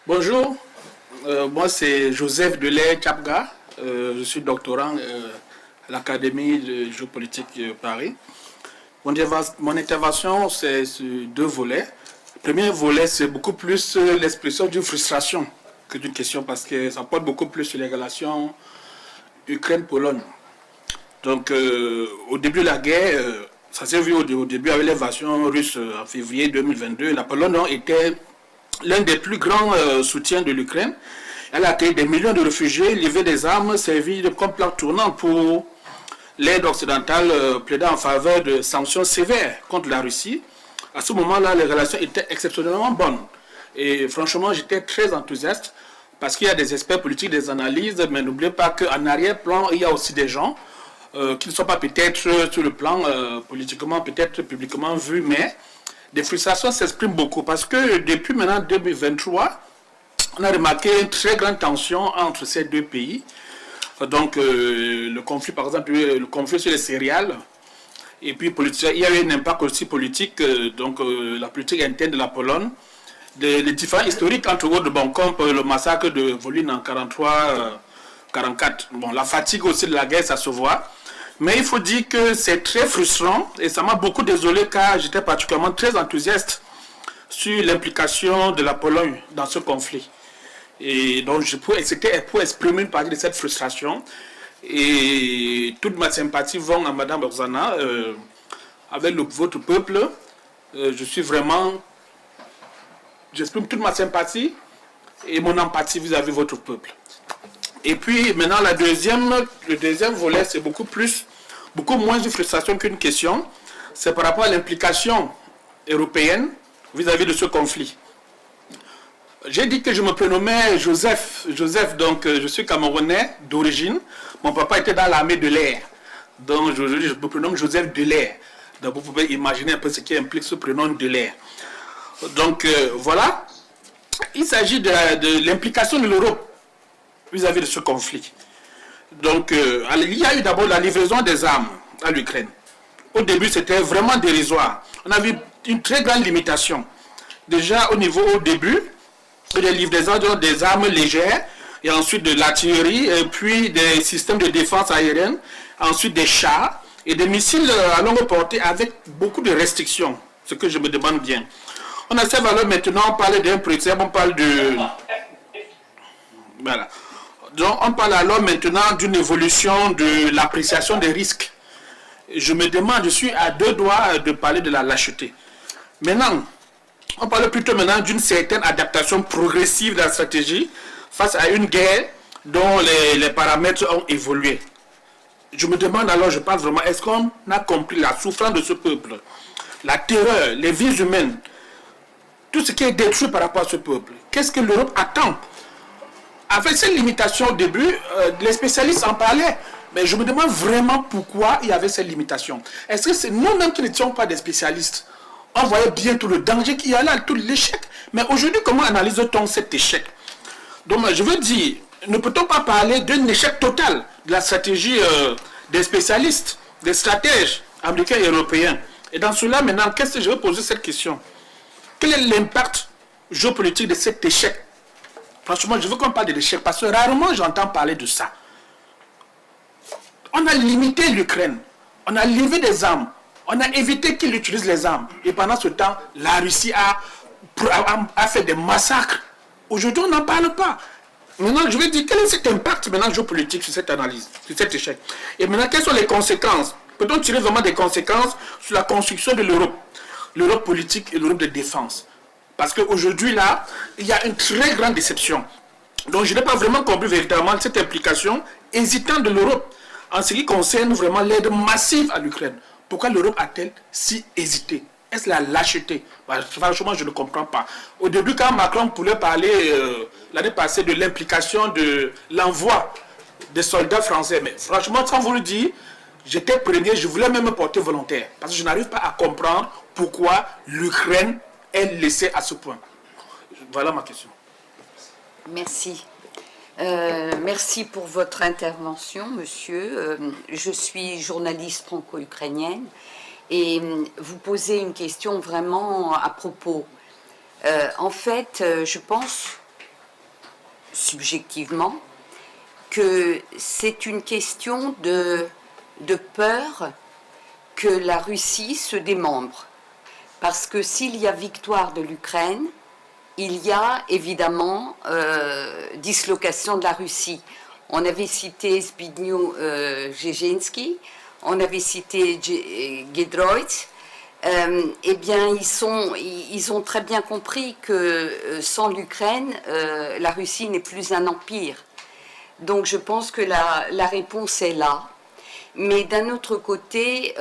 Bonjour, moi c'est Joseph Delay Chapga, je suis doctorant à l'Académie de géopolitique de Paris. Mon intervention c'est sur deux volets. Le premier volet c'est beaucoup plus l'expression d'une frustration que d'une question parce que ça porte beaucoup plus sur les relations Ukraine-Pologne. Donc au début de la guerre, ça s'est vu au début avec l'invasion russe en février 2022, la Pologne était l'un des plus grands soutiens de l'Ukraine. Elle a accueilli des millions de réfugiés, livré des armes, servi comme plaque tournante pour l'aide occidentale plaidant en faveur de sanctions sévères contre la Russie. À ce moment-là, les relations étaient exceptionnellement bonnes. Et franchement, j'étais très enthousiaste parce qu'il y a des experts politiques, des analyses, mais n'oubliez pas qu'en arrière-plan, il y a aussi des gens qui ne sont pas peut-être sur le plan politiquement, peut-être publiquement vus, mais des frustrations s'expriment beaucoup parce que depuis maintenant 2023, on a remarqué une très grande tension entre ces deux pays. Donc le conflit, par exemple, le conflit sur les céréales, et puis il y a eu un impact aussi politique, donc la politique interne de la Pologne, les différents historiques, entre autres, bon, comme le massacre de Volyn en 43-44. Bon, la fatigue aussi de la guerre, ça se voit. Mais il faut dire que c'est très frustrant et ça m'a beaucoup désolé car j'étais particulièrement très enthousiaste sur l'implication de la Pologne dans ce conflit. Et donc c'était pour exprimer une partie de cette frustration. Et toute ma sympathie va à Madame Oksana avec votre peuple. Je suis vraiment... J'exprime toute ma sympathie et mon empathie vis-à-vis de votre peuple. Et puis maintenant, le deuxième volet, c'est beaucoup moins de frustration qu'une question. C'est par rapport à l'implication européenne vis-à-vis de ce conflit. J'ai dit que je me prénommais Joseph. Joseph, donc je suis camerounais d'origine. Mon papa était dans l'armée de l'air. Donc je me prénomme Joseph Delay. Donc vous pouvez imaginer un peu ce qui implique ce prénom Delay. Donc voilà. Il s'agit de l'implication de l'Europe vis-à-vis de ce conflit. Donc, il y a eu d'abord la livraison des armes à l'Ukraine. Au début, c'était vraiment dérisoire. On a vu une très grande limitation. Déjà, au début, des livraisons des armes légères, et ensuite de l'artillerie, et puis des systèmes de défense aérienne, ensuite des chars, et des missiles à longue portée avec beaucoup de restrictions, ce que je me demande bien. On a cette valeur maintenant, on parle d'un principe, on parle de... Voilà. Donc, on parle alors maintenant d'une évolution de l'appréciation des risques. Je me demande, je suis à deux doigts de parler de la lâcheté. Maintenant, on parle plutôt maintenant d'une certaine adaptation progressive de la stratégie face à une guerre dont les paramètres ont évolué. Je me demande alors, je pense vraiment, est-ce qu'on a compris la souffrance de ce peuple, la terreur, les vies humaines, tout ce qui est détruit par rapport à ce peuple? Qu'est-ce que l'Europe attend? Avec cette limitation au début, les spécialistes en parlaient. Mais je me demande vraiment pourquoi il y avait cette limitation. Est-ce que c'est nous-mêmes qui n'étions pas des spécialistes? On voyait bien tout le danger qu'il y a là, tout l'échec. Mais aujourd'hui, comment analyse-t-on cet échec? Donc, je veux dire, ne peut-on pas parler d'un échec total de la stratégie des spécialistes, des stratèges américains et européens? Et dans cela, maintenant, qu'est-ce que je veux poser cette question? Quel est l'impact géopolitique de cet échec? Franchement, je veux qu'on parle de l'échec parce que rarement j'entends parler de ça. On a limité l'Ukraine. On a livré des armes. On a évité qu'il utilise les armes. Et pendant ce temps, la Russie a fait des massacres. Aujourd'hui, on n'en parle pas. Maintenant, je vais dire, quel est cet impact maintenant géopolitique sur cette analyse, sur cet échec? Et maintenant, quelles sont les conséquences? Peut-on tirer vraiment des conséquences sur la construction de l'Europe? L'Europe politique et l'Europe de défense. Parce qu'aujourd'hui, là, il y a une très grande déception. Donc, je n'ai pas vraiment compris véritablement cette implication hésitante de l'Europe en ce qui concerne vraiment l'aide massive à l'Ukraine. Pourquoi l'Europe a-t-elle si hésité? Est-ce la lâcheté? Franchement, je ne comprends pas. Au début, quand Macron voulait parler l'année passée de l'implication de l'envoi des soldats français, mais franchement, sans vous le dire, j'étais prêt, je voulais même me porter volontaire. Parce que je n'arrive pas à comprendre pourquoi l'Ukraine est laissée à ce point. Voilà ma question. Merci. Merci pour votre intervention, monsieur. Je suis journaliste franco-ukrainienne et vous posez une question vraiment à propos. En fait, je pense subjectivement, que c'est une question de peur que la Russie se démembre. Parce que s'il y a victoire de l'Ukraine, il y a évidemment dislocation de la Russie. On avait cité Zbigniew Brzezinski, on avait cité Giedroyc. Eh bien, ils ont très bien compris que sans l'Ukraine, la Russie n'est plus un empire. Donc je pense que la réponse est là. Mais d'un autre côté,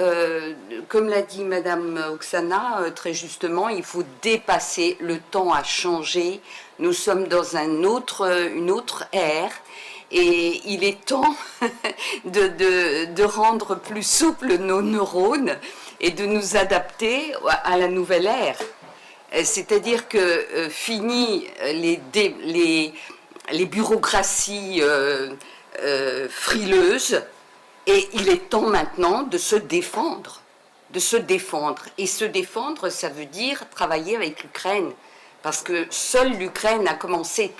comme l'a dit Madame Oksana, très justement, il faut dépasser, le temps à changer. Nous sommes dans une autre ère. Et il est temps de rendre plus souples nos neurones et de nous adapter à la nouvelle ère. C'est-à-dire que fini les bureaucraties frileuses, et il est temps maintenant de se défendre. Et se défendre, ça veut dire travailler avec l'Ukraine. Parce que seule l'Ukraine a commencé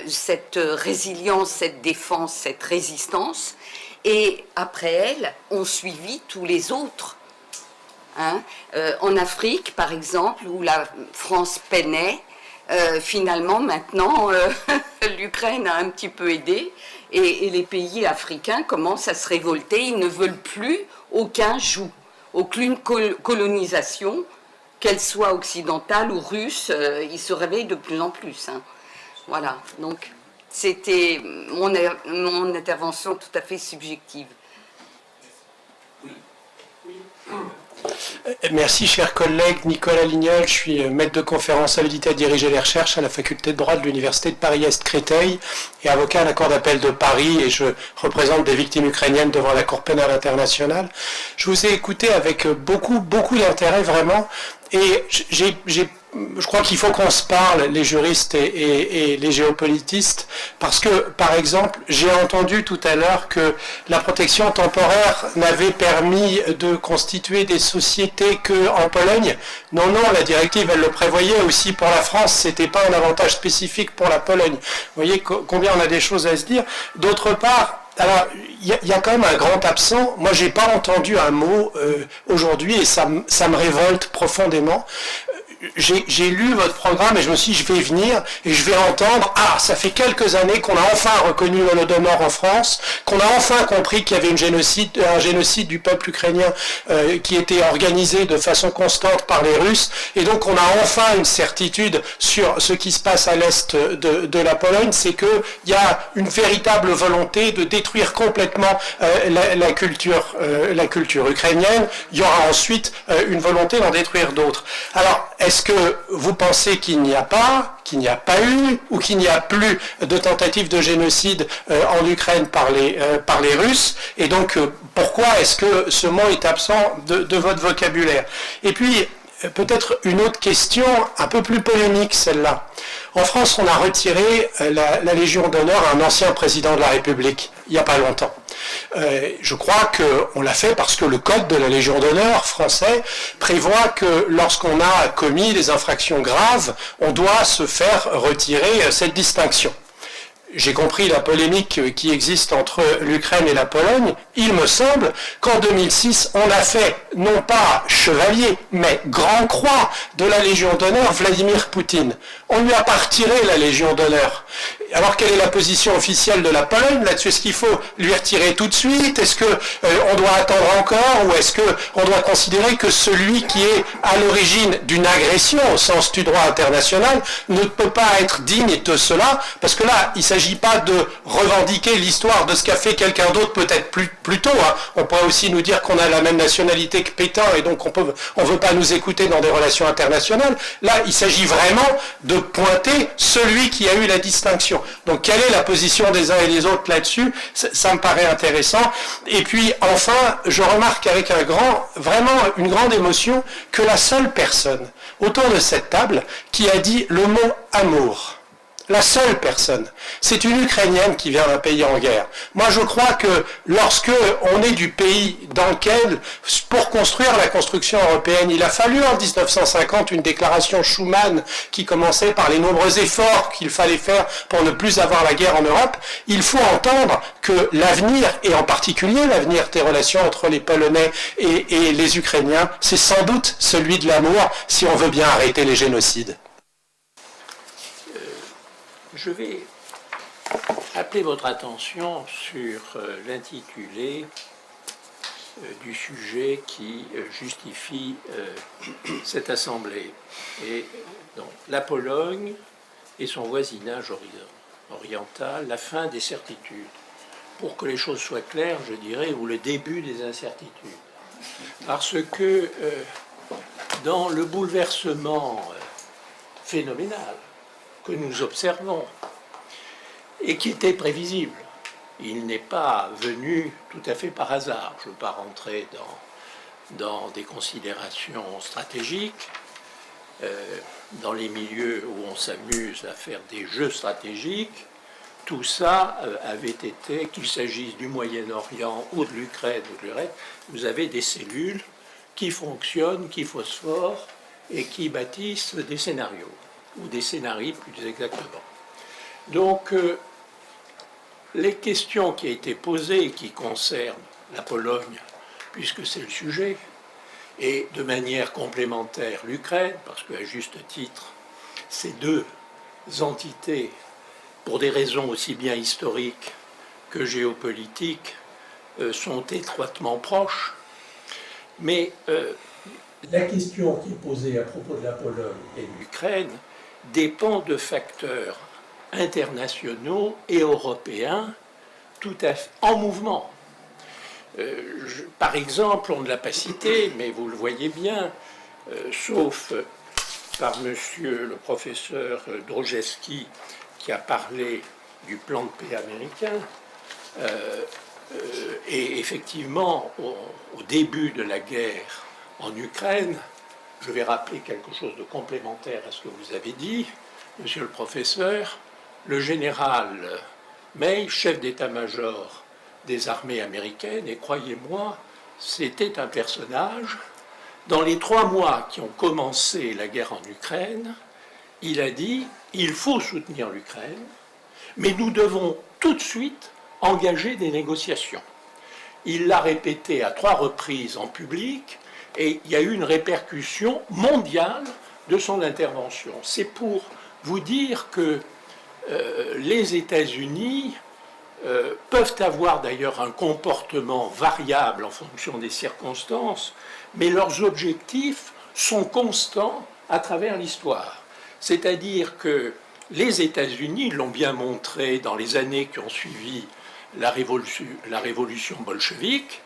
cette résilience, cette défense, cette résistance. Et après elle, ont suivi tous les autres. En Afrique, par exemple, où la France peinait, finalement, maintenant, l'Ukraine a un petit peu aidé. Et les pays africains commencent à se révolter. Ils ne veulent plus aucun joug, aucune colonisation, qu'elle soit occidentale ou russe, ils se réveillent de plus en plus. Voilà, donc c'était mon intervention tout à fait subjective. Merci, cher collègue Nicolas Lignol. Je suis maître de conférence habilité à diriger les recherches à la faculté de droit de l'université de Paris-Est-Créteil et avocat à la Cour d'appel de Paris, et je représente des victimes ukrainiennes devant la Cour pénale internationale. Je vous ai écouté avec beaucoup d'intérêt, vraiment, et je crois qu'il faut qu'on se parle, les juristes et les géopolitistes, parce que, par exemple, j'ai entendu tout à l'heure que la protection temporaire n'avait permis de constituer des sociétés qu'en Pologne. Non, la directive, elle le prévoyait aussi pour la France, c'était pas un avantage spécifique pour la Pologne. Vous voyez combien on a des choses à se dire. D'autre part, alors, il y a quand même un grand absent. Moi, j'ai pas entendu un mot aujourd'hui, et ça me révolte profondément. J'ai lu votre programme et je me suis dit, je vais venir et je vais entendre, ça fait quelques années qu'on a enfin reconnu l'Holodomor en France, qu'on a enfin compris qu'il y avait un génocide du peuple ukrainien qui était organisé de façon constante par les Russes, et donc on a enfin une certitude sur ce qui se passe à l'est de la Pologne, c'est qu'il y a une véritable volonté de détruire complètement la culture ukrainienne. Il y aura ensuite une volonté d'en détruire d'autres. Alors, est-ce que vous pensez qu'il n'y a pas eu, ou qu'il n'y a plus de tentatives de génocide en Ukraine par les Russes? Et donc, pourquoi est-ce que ce mot est absent de votre vocabulaire? Et puis, peut-être une autre question, un peu plus polémique, celle-là. En France, on a retiré la Légion d'honneur à un ancien président de la République, il n'y a pas longtemps. Je crois qu'on l'a fait parce que le code de la Légion d'honneur français prévoit que lorsqu'on a commis des infractions graves, on doit se faire retirer cette distinction. J'ai compris la polémique qui existe entre l'Ukraine et la Pologne. Il me semble qu'en 2006, on a fait, non pas chevalier, mais grand croix de la Légion d'honneur Vladimir Poutine. On lui a pas retiré la Légion d'honneur. Alors, quelle est la position officielle de la Pologne là-dessus? Est-ce qu'il faut lui retirer tout de suite? Est-ce qu'on doit attendre encore? Ou est-ce qu'on doit considérer que celui qui est à l'origine d'une agression au sens du droit international ne peut pas être digne de cela? Parce que là, il ne s'agit pas de revendiquer l'histoire de ce qu'a fait quelqu'un d'autre peut-être plus tôt. On pourrait aussi nous dire qu'on a la même nationalité que Pétain et donc on ne veut pas nous écouter dans des relations internationales. Là, il s'agit vraiment de pointer celui qui a eu la distinction. Donc, quelle est la position des uns et des autres là-dessus? Ça me paraît intéressant. Et puis, enfin, je remarque avec vraiment une grande émotion que la seule personne autour de cette table qui a dit le mot amour La seule personne. C'est une Ukrainienne qui vient d'un pays en guerre. Moi, je crois que lorsque on est du pays dans lequel, pour construire la construction européenne, il a fallu en 1950 une déclaration Schuman qui commençait par les nombreux efforts qu'il fallait faire pour ne plus avoir la guerre en Europe, il faut entendre que l'avenir, et en particulier l'avenir des relations entre les Polonais et les Ukrainiens, c'est sans doute celui de l'amour si on veut bien arrêter les génocides. Je vais appeler votre attention sur l'intitulé du sujet qui justifie cette assemblée. Et donc, la Pologne et son voisinage oriental, la fin des certitudes. Pour que les choses soient claires, je dirais, ou le début des incertitudes. Parce que dans le bouleversement phénoménal que nous observons et qui était prévisible. Il n'est pas venu tout à fait par hasard. Je ne veux pas rentrer dans des considérations stratégiques, dans les milieux où on s'amuse à faire des jeux stratégiques. Tout ça avait été, qu'il s'agisse du Moyen-Orient ou de l'Ukraine ou de l'Europe, vous avez des cellules qui fonctionnent, qui phosphorent et qui bâtissent des scénarios. Ou des scénarios plus exactement. Donc, les questions qui ont été posées et qui concernent la Pologne, puisque c'est le sujet, et de manière complémentaire l'Ukraine, parce qu'à juste titre, ces deux entités, pour des raisons aussi bien historiques que géopolitiques, sont étroitement proches. Mais la question qui est posée à propos de la Pologne et de l'Ukraine dépend de facteurs internationaux et européens tout à fait en mouvement. Par exemple, on ne l'a pas cité, mais vous le voyez bien, sauf par monsieur le professeur Drojewski qui a parlé du plan de paix américain, et effectivement, au début de la guerre en Ukraine, je vais rappeler quelque chose de complémentaire à ce que vous avez dit, monsieur le professeur. Le général May, chef d'état-major des armées américaines, et croyez-moi, c'était un personnage. Dans les 3 mois qui ont commencé la guerre en Ukraine, il a dit « il faut soutenir l'Ukraine, mais nous devons tout de suite engager des négociations ». Il l'a répété à 3 reprises en public, et il y a eu une répercussion mondiale de son intervention. C'est pour vous dire que les États-Unis peuvent avoir d'ailleurs un comportement variable en fonction des circonstances, mais leurs objectifs sont constants à travers l'histoire. C'est-à-dire que les États-Unis l'ont bien montré dans les années qui ont suivi la révolution bolchevique.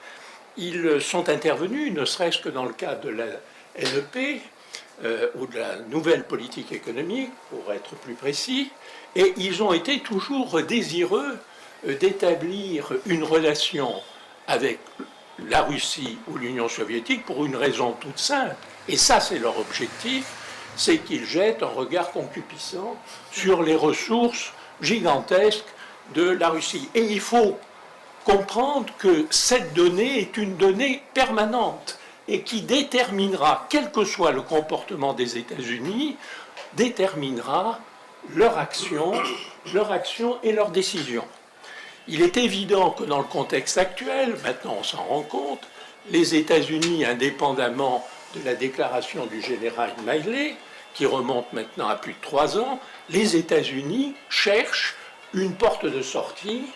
Ils sont intervenus, ne serait-ce que dans le cadre de la NEP, ou de la nouvelle politique économique, pour être plus précis, et ils ont été toujours désireux d'établir une relation avec la Russie ou l'Union soviétique pour une raison toute simple. Et ça, c'est leur objectif, c'est qu'ils jettent un regard concupiscent sur les ressources gigantesques de la Russie. Et il faut comprendre que cette donnée est une donnée permanente et qui déterminera, quel que soit le comportement des États-Unis, déterminera leur action et leur décision. Il est évident que dans le contexte actuel, maintenant on s'en rend compte, les États-Unis, indépendamment de la déclaration du général Miley, qui remonte maintenant à plus de 3 ans, les États-Unis cherchent une porte de sortie,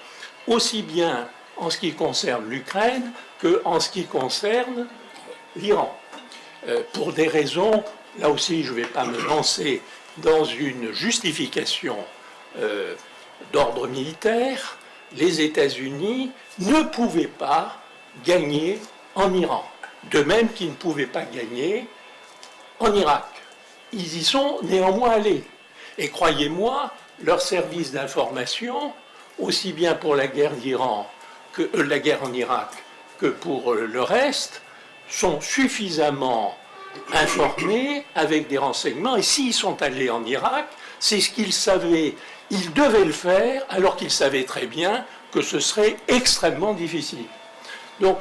aussi bien en ce qui concerne l'Ukraine qu'en ce qui concerne l'Iran. Pour des raisons, là aussi je ne vais pas me lancer dans une justification d'ordre militaire, les États-Unis ne pouvaient pas gagner en Iran, de même qu'ils ne pouvaient pas gagner en Irak. Ils y sont néanmoins allés. Et croyez-moi, leurs services d'information, aussi bien pour la guerre d'Iran que la guerre en Irak que pour le reste, sont suffisamment informés avec des renseignements. Et s'ils sont allés en Irak, c'est ce qu'il savait. Il devait le faire alors qu'il savait très bien que ce serait extrêmement difficile. Donc,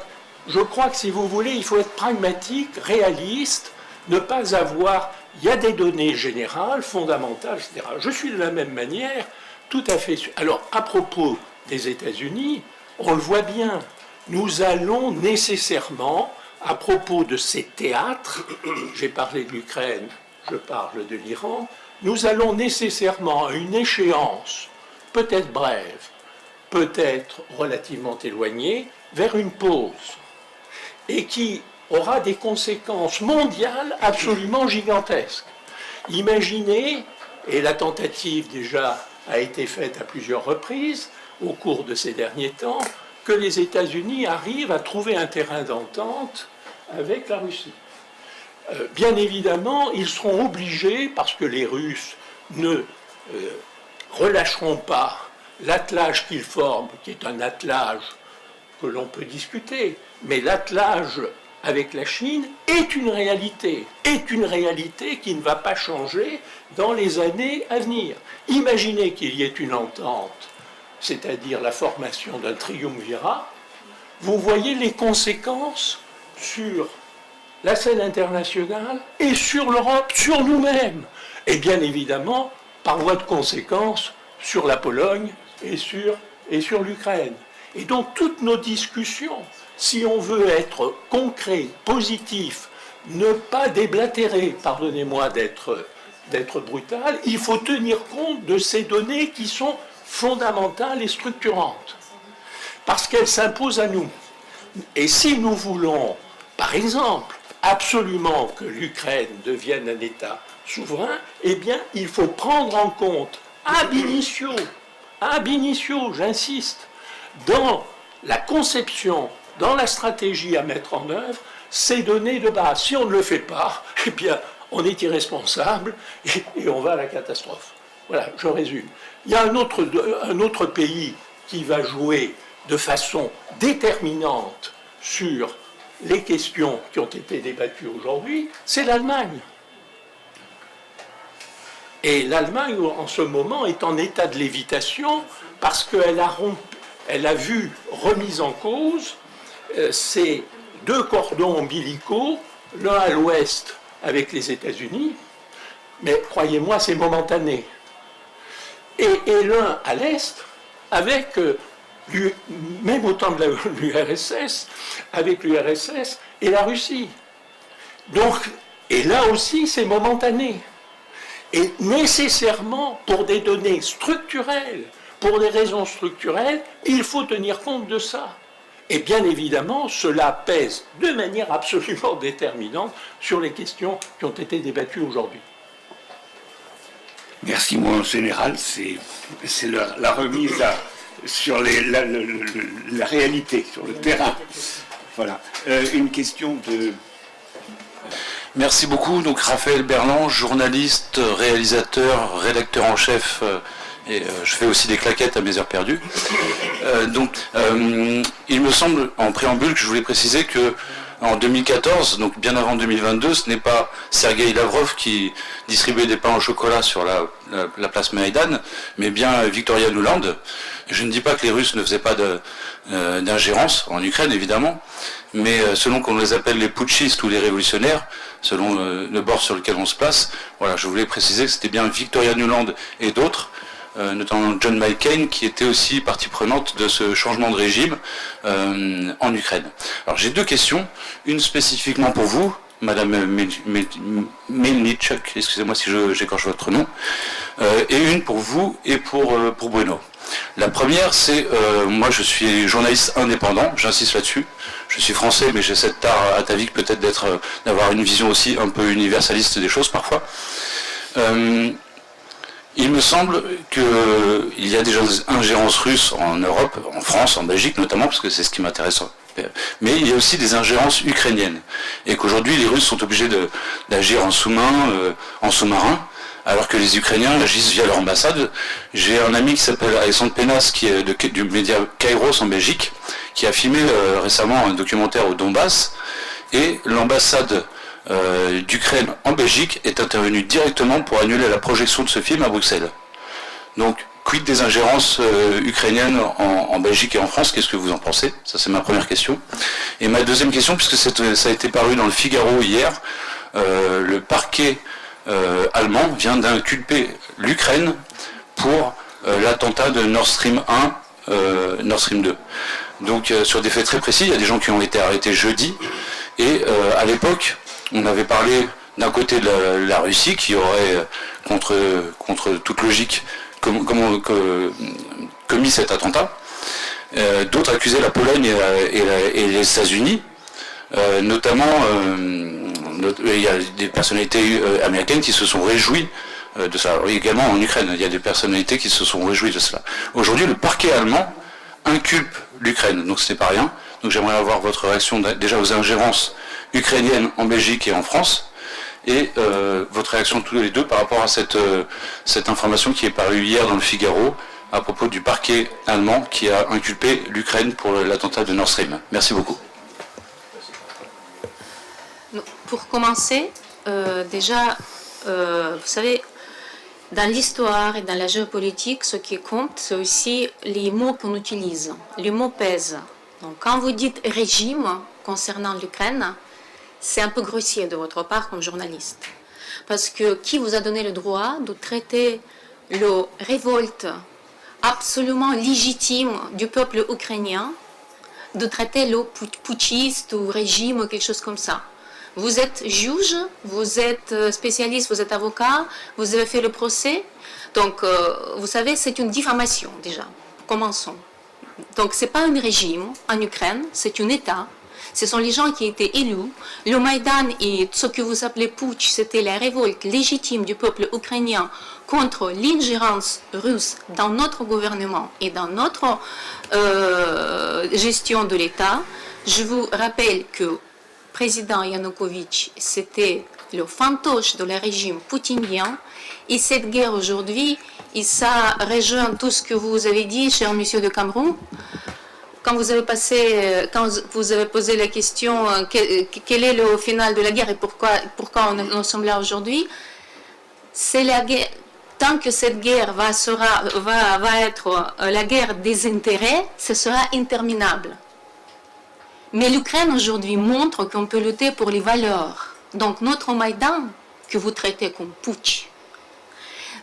je crois que si vous voulez, il faut être pragmatique, réaliste, ne pas avoir... Il y a des données générales, fondamentales, etc. Je suis de la même manière tout à fait... Alors, à propos des États-Unis, on le voit bien, nous allons nécessairement, à propos de ces théâtres, j'ai parlé de l'Ukraine, je parle de l'Iran, nous allons nécessairement à une échéance, peut-être brève, peut-être relativement éloignée, vers une pause, et qui aura des conséquences mondiales absolument gigantesques. Imaginez, et la tentative déjà a été faite à plusieurs reprises au cours de ces derniers temps, que les États-Unis arrivent à trouver un terrain d'entente avec la Russie. Bien évidemment, ils seront obligés, parce que les Russes ne relâcheront pas l'attelage qu'ils forment, qui est un attelage que l'on peut discuter, mais l'attelage avec la Chine est une réalité qui ne va pas changer dans les années à venir. Imaginez qu'il y ait une entente, c'est-à-dire la formation d'un triumvirat, vous voyez les conséquences sur la scène internationale et sur l'Europe, sur nous-mêmes, et bien évidemment, par voie de conséquence, sur la Pologne et sur l'Ukraine. Et donc toutes nos discussions, si on veut être concret, positif, ne pas déblatérer, pardonnez-moi d'être brutal, il faut tenir compte de ces données qui sont fondamentales et structurantes, parce qu'elles s'imposent à nous. Et si nous voulons, par exemple, absolument que l'Ukraine devienne un État souverain, eh bien, il faut prendre en compte, ab initio, j'insiste, dans la conception, dans la stratégie à mettre en œuvre, ces données de base. Si on ne le fait pas, eh bien, on est irresponsable et on va à la catastrophe. Voilà, je résume. Il y a un autre pays qui va jouer de façon déterminante sur les questions qui ont été débattues aujourd'hui, c'est l'Allemagne. Et l'Allemagne, en ce moment, est en état de lévitation parce qu'elle a vu remise en cause ces deux cordons ombilicaux, l'un à l'ouest avec les États-Unis, mais croyez-moi, c'est momentané, et l'un à l'est avec, même au temps de l'URSS, avec l'URSS et la Russie. Donc, et là aussi, c'est momentané. Et nécessairement, pour des données structurelles, pour des raisons structurelles, il faut tenir compte de ça. Et bien évidemment, cela pèse de manière absolument déterminante sur les questions qui ont été débattues aujourd'hui. Merci, moi en général, c'est la remise sur la réalité, sur le terrain. Voilà. Une question de... Merci beaucoup. Donc Raphaël Berland, journaliste, réalisateur, rédacteur en chef, et je fais aussi des claquettes à mes heures perdues. Il me semble, en préambule, que je voulais préciser que en 2014, donc bien avant 2022, ce n'est pas Sergueï Lavrov qui distribuait des pains au chocolat sur la place Maïdan, mais bien Victoria Nuland. Je ne dis pas que les Russes ne faisaient pas d'ingérence en Ukraine, évidemment, mais selon qu'on les appelle les putschistes ou les révolutionnaires, selon le bord sur lequel on se place, voilà, je voulais préciser que c'était bien Victoria Nuland et d'autres, notamment John McCain, qui était aussi partie prenante de ce changement de régime en Ukraine. Alors j'ai deux questions, une spécifiquement pour vous, Madame Melnichuk, excusez-moi si j'écorche votre nom, et une pour vous et pour Bruno. La première, c'est, moi je suis journaliste indépendant, j'insiste là-dessus, je suis français, mais j'ai cette tare atavique peut-être d'avoir une vision aussi un peu universaliste des choses parfois. Il me semble qu'il y a déjà des ingérences russes en Europe, en France, en Belgique notamment, parce que c'est ce qui m'intéresse. Mais il y a aussi des ingérences ukrainiennes. Et qu'aujourd'hui, les Russes sont obligés d'agir en sous-marin, alors que les Ukrainiens agissent via leur ambassade. J'ai un ami qui s'appelle Alexandre Pénas, qui est du média Kairos en Belgique, qui a filmé récemment un documentaire au Donbass, et l'ambassade d'Ukraine en Belgique est intervenu directement pour annuler la projection de ce film à Bruxelles. Donc, quid des ingérences ukrainiennes en Belgique et en France? Qu'est-ce que vous en pensez? Ça, c'est ma première question. Et ma deuxième question, puisque ça a été paru dans le Figaro hier, le parquet allemand vient d'inculper l'Ukraine pour l'attentat de Nord Stream 1, Nord Stream 2. Donc, sur des faits très précis, il y a des gens qui ont été arrêtés jeudi, et à l'époque, on avait parlé d'un côté de la Russie qui aurait, contre toute logique, commis cet attentat. D'autres accusaient la Pologne et les États-Unis, notamment, il y a des personnalités américaines qui se sont réjouies de ça. Également en Ukraine, il y a des personnalités qui se sont réjouies de cela. Aujourd'hui, le parquet allemand inculpe l'Ukraine, donc ce n'est pas rien. Donc j'aimerais avoir votre réaction déjà aux ingérences ukrainiennes en Belgique et en France, et votre réaction tous les deux par rapport à cette information qui est parue hier dans le Figaro à propos du parquet allemand qui a inculpé l'Ukraine pour l'attentat de Nord Stream. Merci beaucoup. Pour commencer, déjà, vous savez, dans l'histoire et dans la géopolitique, ce qui compte, c'est aussi les mots qu'on utilise. Les mots pèsent. Donc, quand vous dites régime concernant l'Ukraine, c'est un peu grossier de votre part comme journaliste. Parce que qui vous a donné le droit de traiter la révolte absolument légitime du peuple ukrainien, de traiter le putschiste ou régime ou quelque chose comme ça? Vous êtes juge, vous êtes spécialiste, vous êtes avocat, vous avez fait le procès. Donc, vous savez, c'est une diffamation déjà. Commençons. Donc, ce n'est pas un régime en Ukraine, c'est un État. Ce sont les gens qui étaient élus. Le Maïdan et ce que vous appelez putsch, c'était la révolte légitime du peuple ukrainien contre l'ingérence russe dans notre gouvernement et dans notre gestion de l'État. Je vous rappelle que le président Yanukovych, c'était le fantoche de le régime poutinien. Et cette guerre aujourd'hui, ça rejoint tout ce que vous avez dit, cher monsieur de Cameroun. Quand vous avez posé la question quel est le final de la guerre et pourquoi nous sommes là aujourd'hui, c'est la guerre. Tant que cette guerre va être la guerre des intérêts, ce sera interminable. Mais l'Ukraine aujourd'hui montre qu'on peut lutter pour les valeurs. Donc notre Maïdan, que vous traitez comme putsch,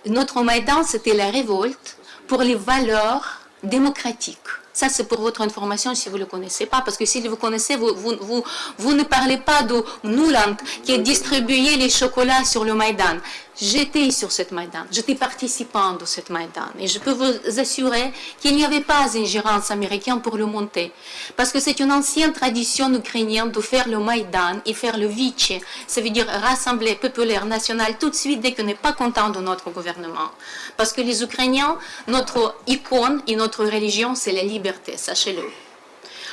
notre Maïdan, c'était la révolte pour les valeurs démocratiques. Ça, c'est pour votre information si vous ne le connaissez pas, parce que si vous connaissez, vous ne parlez pas de Nuland qui a distribué les chocolats sur le Maïdan. J'étais sur cette Maïdan, j'étais participant de cette Maïdan, et je peux vous assurer qu'il n'y avait pas d'ingérence américaine pour le monter, parce que c'est une ancienne tradition ukrainienne de faire le Maïdan et faire le Vichy, ça veut dire rassembler populaire, national, tout de suite dès qu'on n'est pas content de notre gouvernement. Parce que les Ukrainiens, notre icône et notre religion, c'est la liberté, sachez-le.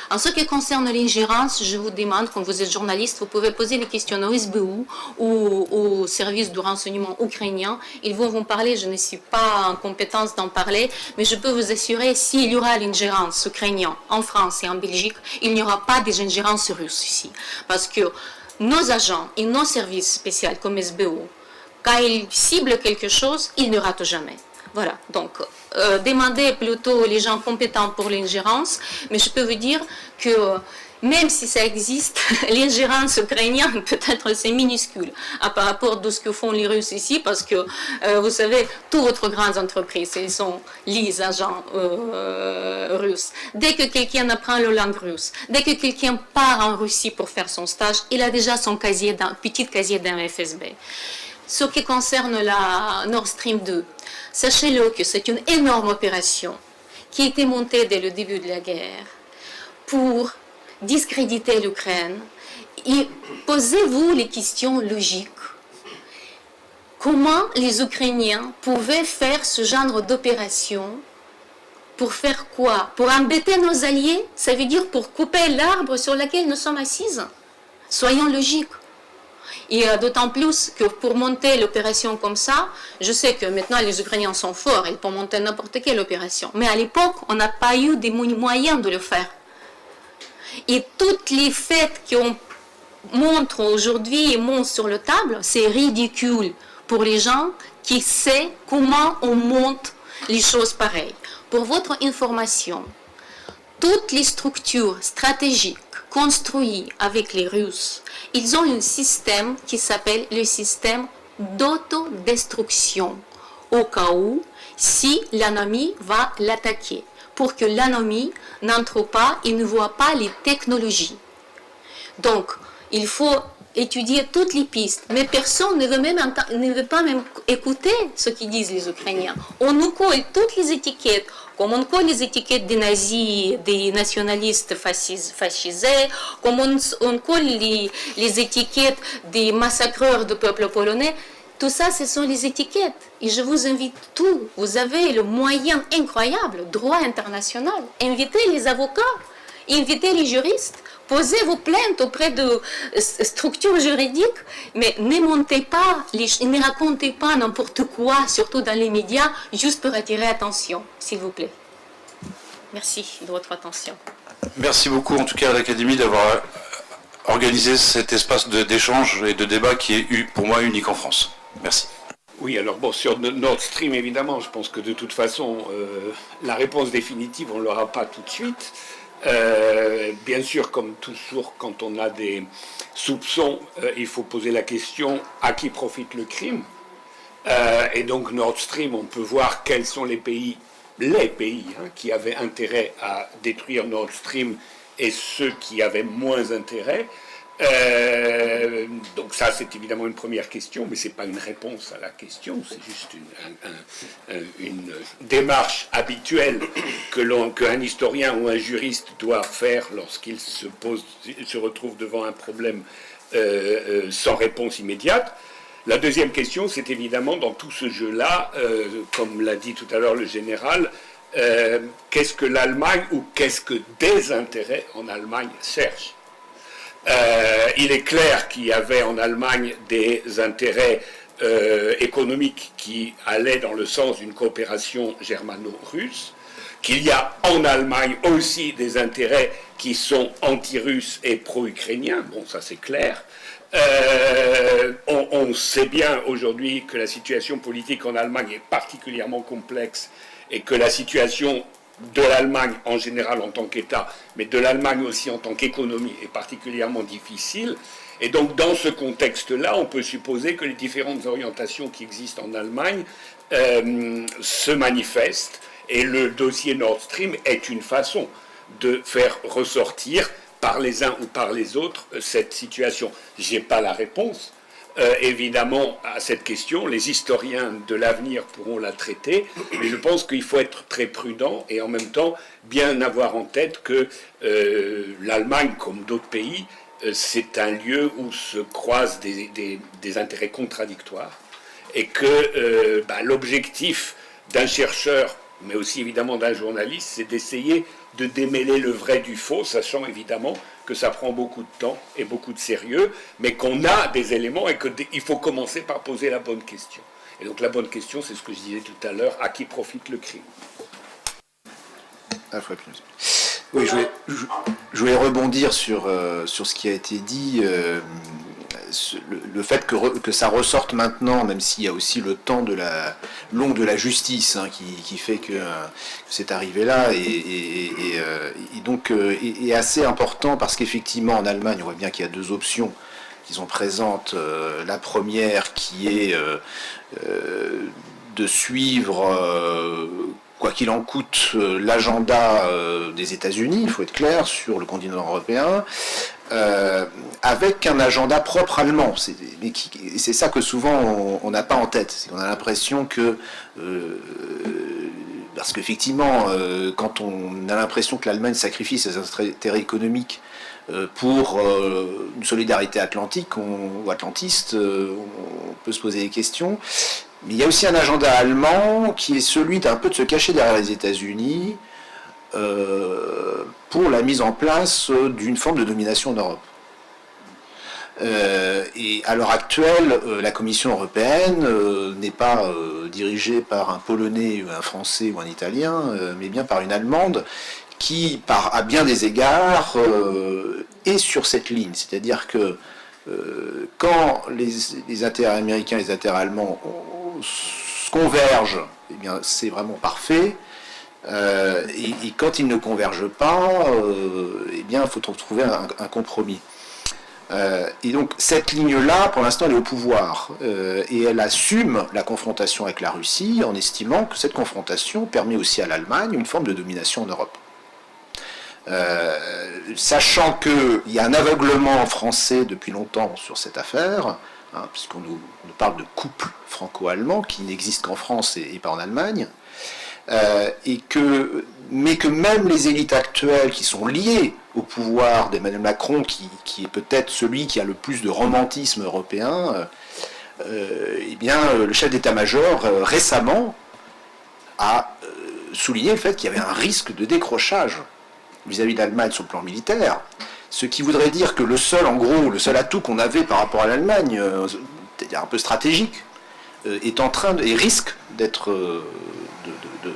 En ce qui concerne l'ingérence, je vous demande, quand vous êtes journaliste, vous pouvez poser les questions au SBU ou au service de renseignement ukrainien. Ils vont vous parler, je ne suis pas en compétence d'en parler, mais je peux vous assurer, s'il y aura l'ingérence ukrainienne en France et en Belgique, il n'y aura pas d'ingérence russe ici. Parce que nos agents et nos services spéciaux comme SBU, quand ils ciblent quelque chose, ils ne ratent jamais. Voilà, donc demandez plutôt les gens compétents pour l'ingérence, mais je peux vous dire que même si ça existe, l'ingérence ukrainienne peut-être c'est minuscule par rapport à ce que font les Russes ici, parce que vous savez, toutes votre grandes entreprises, ils sont les agents russes. Dès que quelqu'un apprend la langue russe, dès que quelqu'un part en Russie pour faire son stage, il a déjà son petit casier d'un FSB. Ce qui concerne la Nord Stream 2, sachez-le que c'est une énorme opération qui a été montée dès le début de la guerre pour discréditer l'Ukraine. Et posez-vous les questions logiques. Comment les Ukrainiens pouvaient faire ce genre d'opération? Pour faire quoi? Pour embêter nos alliés? Ça veut dire pour couper l'arbre sur lequel nous sommes assises? Soyons logiques. Et d'autant plus que pour monter l'opération comme ça, je sais que maintenant les Ukrainiens sont forts, ils peuvent monter n'importe quelle opération. Mais à l'époque, on n'a pas eu des moyens de le faire. Et toutes les faits qui ont montre aujourd'hui et montre sur la table, c'est ridicule pour les gens qui savent comment on monte les choses pareilles. Pour votre information, toutes les structures stratégiques construites avec les Russes, ils ont un système qui s'appelle le système d'autodestruction, au cas où, si l'ennemi va l'attaquer, pour que l'ennemi n'entre pas et ne voit pas les technologies. Donc, il faut étudier toutes les pistes, mais personne ne veut pas même écouter ce qu'ils disent les Ukrainiens. On nous colle toutes les étiquettes, comme on colle les étiquettes des nazis, des nationalistes fascisés, comme on colle les étiquettes des massacreurs du peuple polonais. Tout ça, ce sont les étiquettes. Et je vous invite tous, vous avez le moyen incroyable, droit international. Invitez les avocats, invitez les juristes, posez vos plaintes auprès de structures juridiques, mais ne montez pas, ne racontez pas n'importe quoi, surtout dans les médias, juste pour attirer attention, s'il vous plaît. Merci de votre attention. Merci beaucoup en tout cas à l'Académie d'avoir organisé cet espace d'échange et de débat qui est pour moi unique en France. Merci. Oui, alors bon, sur Nord Stream, évidemment, je pense que de toute façon, la réponse définitive, on ne l'aura pas tout de suite. Bien sûr, comme toujours, quand on a des soupçons, il faut poser la question à qui profite le crime. Et donc Nord Stream, on peut voir quels sont les pays qui avaient intérêt à détruire Nord Stream et ceux qui avaient moins intérêt. Donc ça, c'est évidemment une première question, mais ce n'est pas une réponse à la question, c'est juste une démarche habituelle qu'un historien ou un juriste doit faire lorsqu'il se retrouve devant un problème sans réponse immédiate. La deuxième question, c'est évidemment dans tout ce jeu-là, comme l'a dit tout à l'heure le général, qu'est-ce que l'Allemagne ou qu'est-ce que des intérêts en Allemagne cherchent? Il est clair qu'il y avait en Allemagne des intérêts économiques qui allaient dans le sens d'une coopération germano-russe, qu'il y a en Allemagne aussi des intérêts qui sont anti-russes et pro-ukrainiens, bon ça c'est clair. On sait bien aujourd'hui que la situation politique en Allemagne est particulièrement complexe et que la situation de l'Allemagne en général en tant qu'État, mais de l'Allemagne aussi en tant qu'économie est particulièrement difficile. Et donc dans ce contexte-là, on peut supposer que les différentes orientations qui existent en Allemagne se manifestent, et le dossier Nord Stream est une façon de faire ressortir par les uns ou par les autres cette situation. Je n'ai pas la réponse. Évidemment, à cette question, les historiens de l'avenir pourront la traiter, mais je pense qu'il faut être très prudent et en même temps bien avoir en tête que l'Allemagne, comme d'autres pays, c'est un lieu où se croisent des intérêts contradictoires et que l'objectif d'un chercheur, mais aussi évidemment d'un journaliste, c'est d'essayer de démêler le vrai du faux, sachant évidemment que ça prend beaucoup de temps et beaucoup de sérieux, mais qu'on a des éléments et qu'il faut commencer par poser la bonne question. Et donc la bonne question, c'est ce que je disais tout à l'heure, à qui profite le crime? Oui, je voulais rebondir sur ce qui a été dit, le fait que ça ressorte maintenant, même s'il y a aussi le temps long de la justice qui fait que c'est arrivé là, et donc est assez important parce qu'effectivement en Allemagne on voit bien qu'il y a deux options qui sont présentes. La première qui est de suivre quoi qu'il en coûte l'agenda des États-Unis, il faut être clair, sur le continent européen, avec un agenda propre allemand. C'est ça que souvent on n'a pas en tête. C'est qu'on a l'impression que, parce qu'effectivement, quand on a l'impression que l'Allemagne sacrifie ses intérêts économiques pour une solidarité atlantique ou atlantiste, on peut se poser des questions. Mais il y a aussi un agenda allemand qui est celui d'un peu de se cacher derrière les États-Unis pour la mise en place d'une forme de domination en Europe. Et à l'heure actuelle, la Commission européenne n'est pas dirigée par un Polonais, un Français ou un Italien, mais bien par une Allemande qui, à bien des égards, est sur cette ligne. C'est-à-dire que quand les intérêts américains et les intérêts allemands convergent, eh bien, c'est vraiment parfait. Et quand ils ne convergent pas, eh bien, il faut trouver un compromis. Et donc, cette ligne-là, pour l'instant, elle est au pouvoir. Et elle assume la confrontation avec la Russie en estimant que cette confrontation permet aussi à l'Allemagne une forme de domination en Europe. Sachant qu'il y a un aveuglement français depuis longtemps sur cette affaire, hein, puisqu'on nous parle de couple franco-allemand qui n'existe qu'en France et pas en Allemagne, mais que même les élites actuelles qui sont liées au pouvoir d'Emmanuel Macron, qui est peut-être celui qui a le plus de romantisme européen, eh bien, le chef d'état-major récemment a souligné le fait qu'il y avait un risque de décrochage vis-à-vis de l'Allemagne sur le plan militaire, ce qui voudrait dire que le seul atout qu'on avait par rapport à l'Allemagne, c'est-à-dire un peu stratégique, et risque d'être de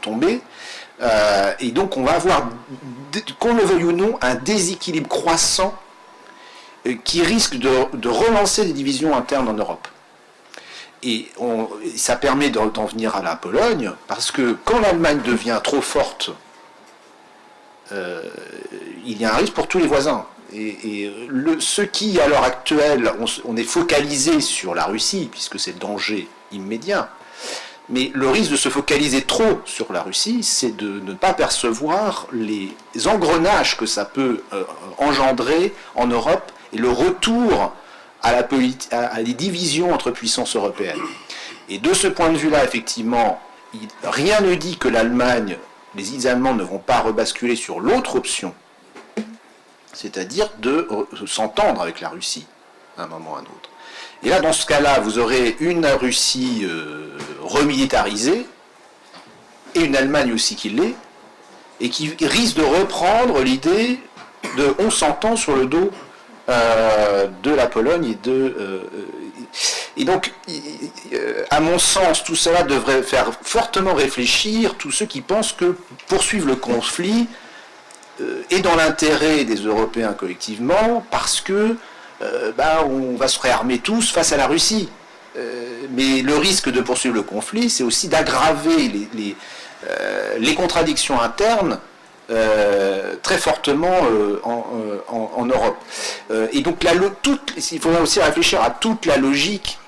tomber, et donc on va avoir, qu'on le veuille ou non, un déséquilibre croissant qui risque de relancer des divisions internes en Europe. Et ça permet d'en venir à la Pologne, parce que quand l'Allemagne devient trop forte, il y a un risque pour tous les voisins. Ce qui, à l'heure actuelle, on est focalisé sur la Russie, puisque c'est le danger immédiat, mais le risque de se focaliser trop sur la Russie, c'est de ne pas percevoir les engrenages que ça peut engendrer en Europe et le retour à des divisions entre puissances européennes. Et de ce point de vue-là, effectivement, rien ne dit que les îles allemandes ne vont pas rebasculer sur l'autre option, c'est-à-dire de s'entendre avec la Russie à un moment ou à un autre. Et là, dans ce cas-là, vous aurez une Russie remilitarisée et une Allemagne aussi qui l'est, et qui risque de reprendre l'idée de on s'entend sur le dos de la Pologne et donc, à mon sens, tout cela devrait faire fortement réfléchir tous ceux qui pensent que poursuivre le conflit est dans l'intérêt des Européens collectivement, parce que on va se réarmer tous face à la Russie. Mais le risque de poursuivre le conflit, c'est aussi d'aggraver les contradictions internes très fortement en Europe. Et donc il faudra aussi réfléchir à toute la logique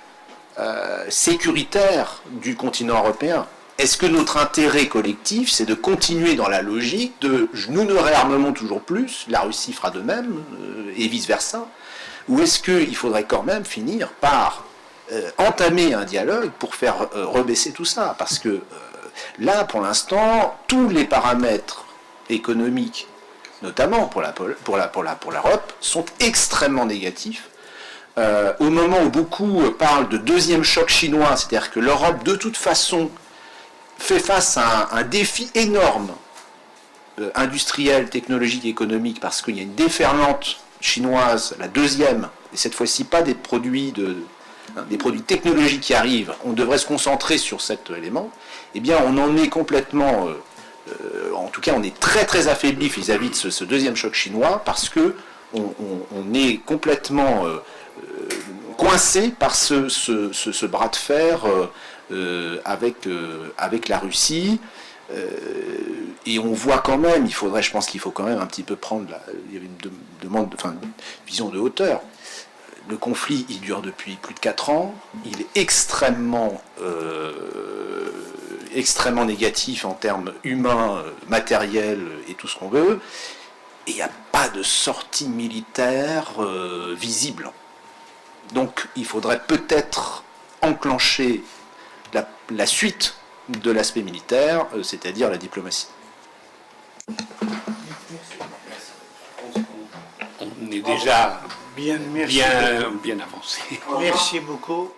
sécuritaire du continent européen. Est-ce que notre intérêt collectif, c'est de continuer dans la logique de nous ne réarmons toujours plus, la Russie fera de même, et vice-versa, ou est-ce qu'il faudrait quand même finir par entamer un dialogue pour faire rebaisser tout ça? Parce que là, pour l'instant, tous les paramètres économiques, notamment pour l'Europe, sont extrêmement négatifs. Au moment où beaucoup parlent de deuxième choc chinois, c'est-à-dire que l'Europe, de toute façon, fait face à un défi énorme industriel, technologique, économique, parce qu'il y a une déferlante chinoise, la deuxième, et cette fois-ci pas des produits technologiques qui arrivent, on devrait se concentrer sur cet élément, eh bien on en est complètement, en tout cas on est très très affaibli vis-à-vis de ce deuxième choc chinois, parce que on est complètement coincé par ce bras de fer avec la Russie, et on voit quand même, je pense qu'il faut quand même un petit peu prendre, il y avait une vision de hauteur. Le conflit, il dure depuis plus de 4 ans, il est extrêmement négatif en termes humains, matériels et tout ce qu'on veut, et il n'y a pas de sortie militaire visible. Donc il faudrait peut-être enclencher la suite de l'aspect militaire, c'est-à-dire la diplomatie. On est déjà bien avancé. Merci beaucoup.